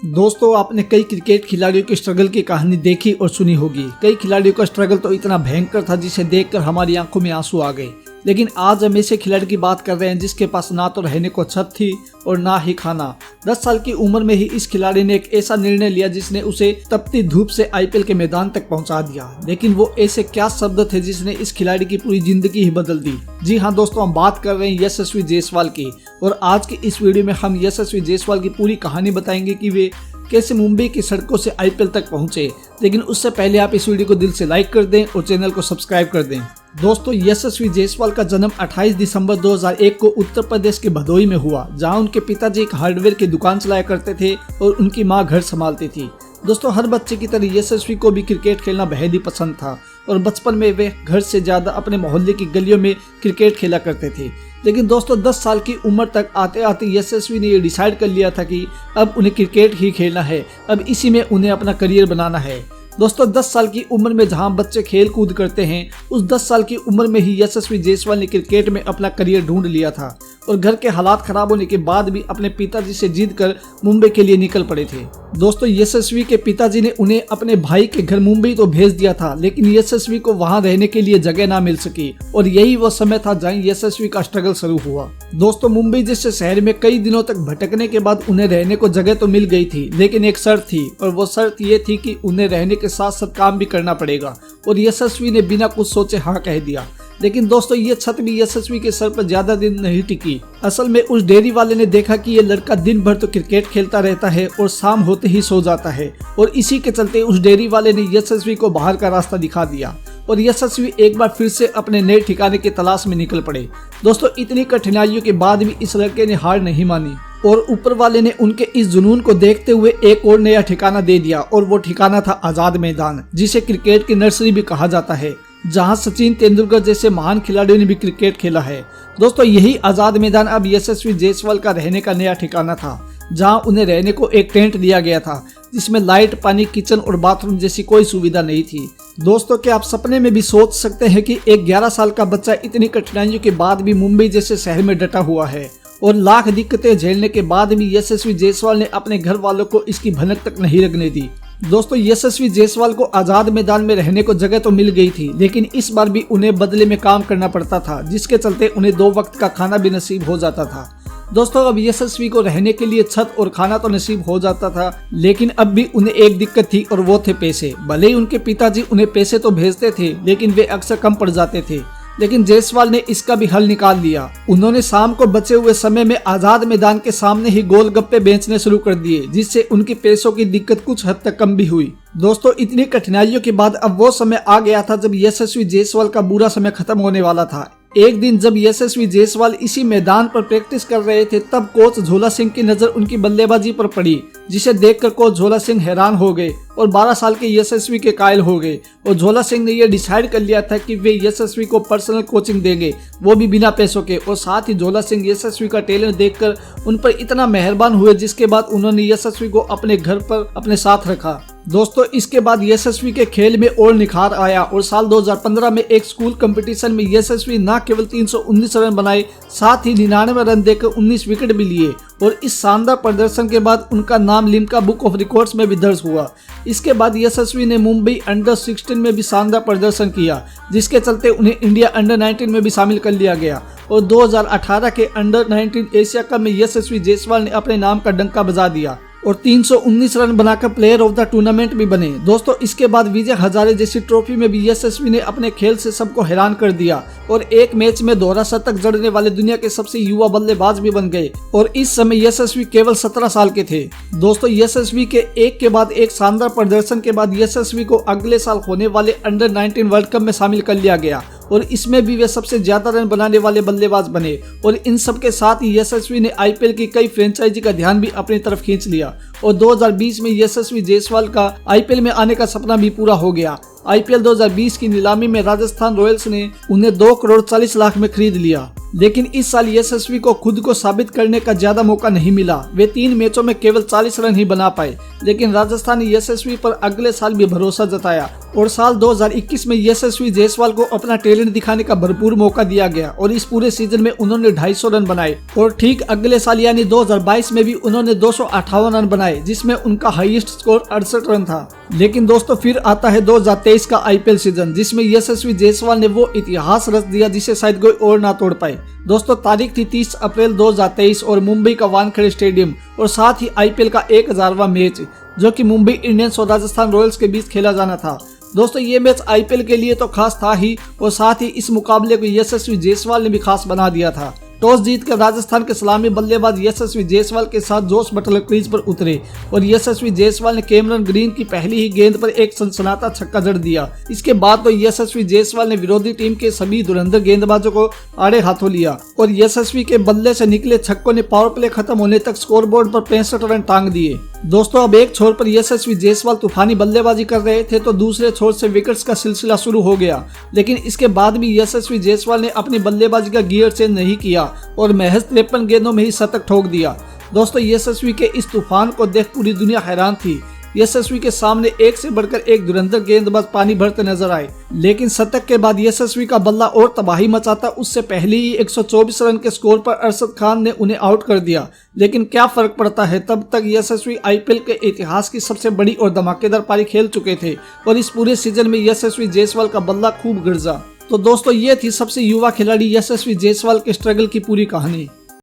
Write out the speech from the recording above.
दोस्तों, आपने कई क्रिकेट खिलाड़ियों की स्ट्रगल की कहानी देखी और सुनी होगी। कई खिलाड़ियों का स्ट्रगल तो इतना भयंकर था जिसे देखकर हमारी आंखों में आंसू आ गए। लेकिन आज हम ऐसे खिलाड़ी की बात कर रहे हैं जिसके पास ना तो रहने को छत थी और ना ही खाना। 10 साल की उम्र में ही इस खिलाड़ी ने एक ऐसा निर्णय लिया जिसने उसे तपती धूप से आईपीएल के मैदान तक पहुंचा दिया। लेकिन वो ऐसे क्या शब्द थे जिसने इस खिलाड़ी की पूरी जिंदगी ही बदल दी। जी हाँ दोस्तों, हम बात कर रहे हैं यशस्वी जायसवाल की। और आज की इस वीडियो में हम यशस्वी जायसवाल की पूरी कहानी बताएंगे कि वे कैसे मुंबई की सड़कों से आईपीएल तक पहुंचे। लेकिन उससे पहले आप इस वीडियो को दिल से लाइक कर दें और चैनल को सब्सक्राइब कर दें। दोस्तों, यशस्वी जायसवाल का जन्म 28 दिसंबर 2001 को उत्तर प्रदेश के भदोही में हुआ, जहां उनके पिताजी एक हार्डवेयर की दुकान चलाया करते थे और उनकी मां घर संभालती थी। दोस्तों, हर बच्चे की तरह यशस्वी को भी क्रिकेट खेलना बेहद ही पसंद था और बचपन में वे घर से ज्यादा अपने मोहल्ले की गलियों में क्रिकेट खेला करते थे। लेकिन दोस्तों, 10 साल की उम्र तक आते आते यशस्वी ने ये डिसाइड कर लिया था कि अब उन्हें क्रिकेट ही खेलना है, अब इसी में उन्हें अपना करियर बनाना है। दोस्तों, 10 साल की उम्र में जहां बच्चे खेल कूद करते हैं, उस 10 साल की उम्र में ही यशस्वी जायसवाल ने क्रिकेट में अपना करियर ढूंढ लिया था और घर के हालात खराब होने के बाद भी अपने पिताजी से जिद कर मुंबई के लिए निकल पड़े थे। दोस्तों, यशस्वी के पिताजी ने उन्हें अपने भाई के घर मुंबई तो भेज दिया था, लेकिन यशस्वी को वहां रहने के लिए जगह ना मिल सकी और यही वो समय था जहां यशस्वी का स्ट्रगल शुरू हुआ। दोस्तों, मुंबई जैसे शहर में कई दिनों तक भटकने के बाद उन्हें रहने को जगह तो मिल गई थी, लेकिन एक शर्त थी और वो शर्त ये थी कि उन्हें रहने के साथ साथ काम भी करना पड़ेगा। और यशस्वी ने बिना कुछ सोचे हाँ कह दिया। लेकिन दोस्तों, ये छत भी यशस्वी के सर पर ज्यादा दिन नहीं टिकी। असल में उस डेयरी वाले ने देखा कि ये लड़का दिन भर तो क्रिकेट खेलता रहता है और शाम होते ही सो जाता है, और इसी के चलते उस डेयरी वाले ने यशस्वी को बाहर का रास्ता दिखा दिया और यशस्वी एक बार फिर से अपने नए ठिकाने की तलाश में निकल पड़े। दोस्तों, इतनी कठिनाइयों के बाद भी इस लड़के ने हार नहीं मानी और ऊपर वाले ने उनके इस जुनून को देखते हुए एक और नया ठिकाना दे दिया और वो ठिकाना था आजाद मैदान, जिसे क्रिकेट की नर्सरी भी कहा जाता है, जहां सचिन तेंदुलकर जैसे महान खिलाड़ियों ने भी क्रिकेट खेला है। दोस्तों, यही आजाद मैदान अब यशस्वी जायसवाल का रहने का नया ठिकाना था, जहां उन्हें रहने को एक टेंट दिया गया था जिसमें लाइट, पानी, किचन और बाथरूम जैसी कोई सुविधा नहीं थी। दोस्तों, क्या आप सपने में भी सोच सकते हैं कि एक 11 साल का बच्चा इतनी कठिनाइयों के बाद भी मुंबई जैसे शहर में डटा हुआ है और लाख दिक्कतें झेलने के बाद भी यशस्वी जायसवाल ने अपने घर वालों को इसकी भनक तक नहीं लगने दी। दोस्तों, यशस्वी जायसवाल को आजाद मैदान में रहने को जगह तो मिल गई थी, लेकिन इस बार भी उन्हें बदले में काम करना पड़ता था, जिसके चलते उन्हें 2 वक्त का खाना भी नसीब हो जाता था। दोस्तों, अब यशस्वी को रहने के लिए छत और खाना तो नसीब हो जाता था, लेकिन अब भी उन्हें एक दिक्कत थी और वो थे पैसे। भले ही उनके पिताजी उन्हें पैसे तो भेजते थे, लेकिन वे अक्सर कम पड़ जाते थे। लेकिन जायसवाल ने इसका भी हल निकाल लिया। उन्होंने शाम को बचे हुए समय में आजाद मैदान के सामने ही गोलगप्पे बेचने शुरू कर दिए, जिससे उनकी पैसों की दिक्कत कुछ हद तक कम भी हुई। दोस्तों, इतनी कठिनाइयों के बाद अब वो समय आ गया था जब यशस्वी जायसवाल का बुरा समय खत्म होने वाला था। एक दिन जब यशस्वी जायसवाल इसी मैदान पर प्रैक्टिस कर रहे थे, तब कोच झोला सिंह की नजर उनकी बल्लेबाजी पर पड़ी, जिसे देखकर कोच झोला सिंह हैरान हो गए और 12 साल के यशस्वी के कायल हो गए। और झोला सिंह ने यह डिसाइड कर लिया था कि वे यशस्वी को पर्सनल कोचिंग देंगे, वो भी बिना पैसों के। और साथ ही झोला सिंह यशस्वी का टैलेंट देखकर उन पर इतना मेहरबान हुए, जिसके बाद उन्होंने यशस्वी को अपने घर पर अपने साथ रखा। दोस्तों, इसके बाद यशस्वी के खेल में और निखार आया और साल 2015 में एक स्कूल कंपटीशन में यशस्वी न केवल 319 रन बनाए, साथ ही 99 रन देकर 19 विकेट भी लिए और इस शानदार प्रदर्शन के बाद उनका नाम लिम्का बुक ऑफ रिकॉर्ड्स में भी दर्ज हुआ। इसके बाद यशस्वी ने मुंबई अंडर 16 में भी शानदार प्रदर्शन किया, जिसके चलते उन्हें इंडिया अंडर 19 में भी शामिल कर लिया गया और 2018 के अंडर 19 एशिया कप में यशस्वी जायसवाल ने अपने नाम का डंका बजा दिया और 319 रन बनाकर प्लेयर ऑफ द टूर्नामेंट भी बने। दोस्तों, इसके बाद विजय हजारे जैसी ट्रॉफी में भी यशस्वी ने अपने खेल से सबको हैरान कर दिया और एक मैच में दोहरा शतक जड़ने वाले दुनिया के सबसे युवा बल्लेबाज भी बन गए और इस समय यशस्वी केवल 17 साल के थे। दोस्तों, यशस्वी के एक के बाद एक शानदार प्रदर्शन के बाद यशस्वी को अगले साल होने वाले अंडर 19 वर्ल्ड कप में शामिल कर लिया गया और इसमें भी वे सबसे ज्यादा रन बनाने वाले बल्लेबाज बने। और इन सब के साथ ही यशस्वी ने आईपीएल की कई फ्रेंचाइजी का ध्यान भी अपनी तरफ खींच लिया और 2020 में यशस्वी जायसवाल का आईपीएल में आने का सपना भी पूरा हो गया। आईपीएल 2020 की नीलामी में राजस्थान रॉयल्स ने उन्हें 2 करोड़ 40 लाख में खरीद लिया। लेकिन इस साल यशस्वी को खुद को साबित करने का ज्यादा मौका नहीं मिला। वे 3 मैचों में केवल 40 रन ही बना पाए, लेकिन राजस्थान ने यशस्वी पर अगले साल भी भरोसा जताया और साल 2021 में यशस्वी जायसवाल को अपना टैलेंट दिखाने का भरपूर मौका दिया गया और इस पूरे सीजन में उन्होंने 250 रन बनाए और ठीक अगले साल यानी 2022 में भी उन्होंने 258 रन बनाए, जिसमें उनका हाईएस्ट स्कोर 68 रन था। लेकिन दोस्तों फिर आता है 2023 का आईपीएल सीजन, जिसमें यशस्वी जायसवाल ने वो इतिहास रच दिया जिसे शायद कोई और ना तोड़ पाए। दोस्तों तारीख थी 30 अप्रैल 2023 और मुंबई का वानखेड़े स्टेडियम और साथ ही आईपीएल का 1000वां मैच, जो कि मुंबई इंडियंस और राजस्थान रॉयल्स के बीच खेला जाना था। दोस्तों ये मैच आईपीएल के लिए तो खास था ही और साथ ही इस मुकाबले को यशस्वी जायसवाल ने भी खास बना दिया था। टॉस जीतकर राजस्थान के सलामी बल्लेबाज यशस्वी जायसवाल के साथ जोश बटलर क्रीज पर उतरे और यशस्वी जायसवाल ने कैमरन ग्रीन की पहली ही गेंद पर एक सनसनाता छक्का जड़ दिया। इसके बाद तो यशस्वी जायसवाल ने विरोधी टीम के सभी धुरंधर गेंदबाजों को आड़े हाथों लिया और यशस्वी के बल्ले से निकले छक्कों ने पावर प्ले खत्म होने तक स्कोरबोर्ड पर 65 रन टांग दिए। दोस्तों अब एक छोर पर यशस्वी जायसवाल तूफानी बल्लेबाजी कर रहे थे तो दूसरे छोर से विकेट्स का सिलसिला शुरू हो गया, लेकिन इसके बाद भी यशस्वी जायसवाल ने अपनी बल्लेबाजी का गियर चेंज नहीं किया और महज 53 गेंदों में ही शतक ठोक दिया। दोस्तों यशस्वी के इस तूफान को देख पूरी दुनिया हैरान थी। यशस्वी के सामने एक से बढ़कर एक धुरंधर गेंदबाज पानी भरते नजर आए, लेकिन शतक के बाद यशस्वी का बल्ला और तबाही मचाता उससे पहले ही 124 रन के स्कोर पर अरशद खान ने उन्हें आउट कर दिया। लेकिन क्या फर्क पड़ता है, तब तक यशस्वी आईपीएल के इतिहास की सबसे बड़ी और धमाकेदार पारी खेल चुके थे और इस पूरे सीजन में यशस्वी जायसवाल का बल्ला खूब गरजा। तो दोस्तों ये थी सबसे युवा खिलाड़ी यशस्वी जायसवाल के स्ट्रगल की पूरी कहानी।